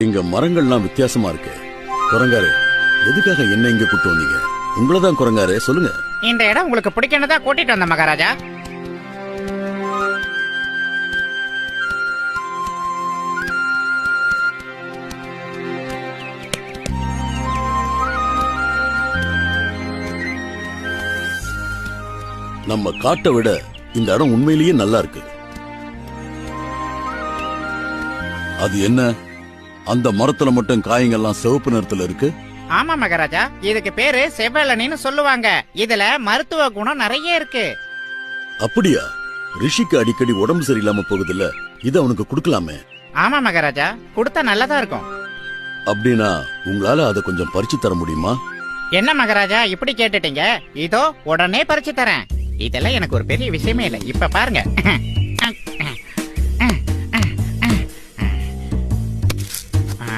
இங்க மரங்கள்லாம் வித்தியாசமா இருக்கு. குரங்காரே, எதுக்காக என்ன இங்க கூட்டு வந்தீங்க? உங்களதான் குரங்காரே, சொல்லுங்க. இந்த இடம் உங்களுக்கு பிடிக்கணுதா கூட்டிட்டு வந்த மகாராஜா. நம்ம காட்டை விட இந்த இடம் உண்மையிலேயே நல்லா இருக்கு. அது என்ன, அந்த மரத்துல மட்டும் காய்கள்லாம் சிவப்பு நிறத்துல இருக்கு? ஆமா மகாராஜா, இதுக்கு பேரு செவ்வலனின்னு சொல்லுவாங்க. இதுல மருத்துவ குணம் நிறைய இருக்கு. அப்படியா? ரிஷிக்கு அடிக்கடி உடம்பு சரியில்லாம போகுதுல்ல, இது அவனுக்கு கொடுக்கலாமே. ஆமா மகாராஜா, கொடுத்தா நல்லதா இருக்கும். அப்படின்னா உங்களால அதை கொஞ்சம் பறிச்சு தர முடியுமா? என்ன மகாராஜா இப்படி கேட்டுட்டீங்க? இதோ உடனே பறிச்சு தரேன். இதெல்லாம் எனக்கு ஒரு பெரிய விஷயமே இல்லை. இப்ப பாருங்க.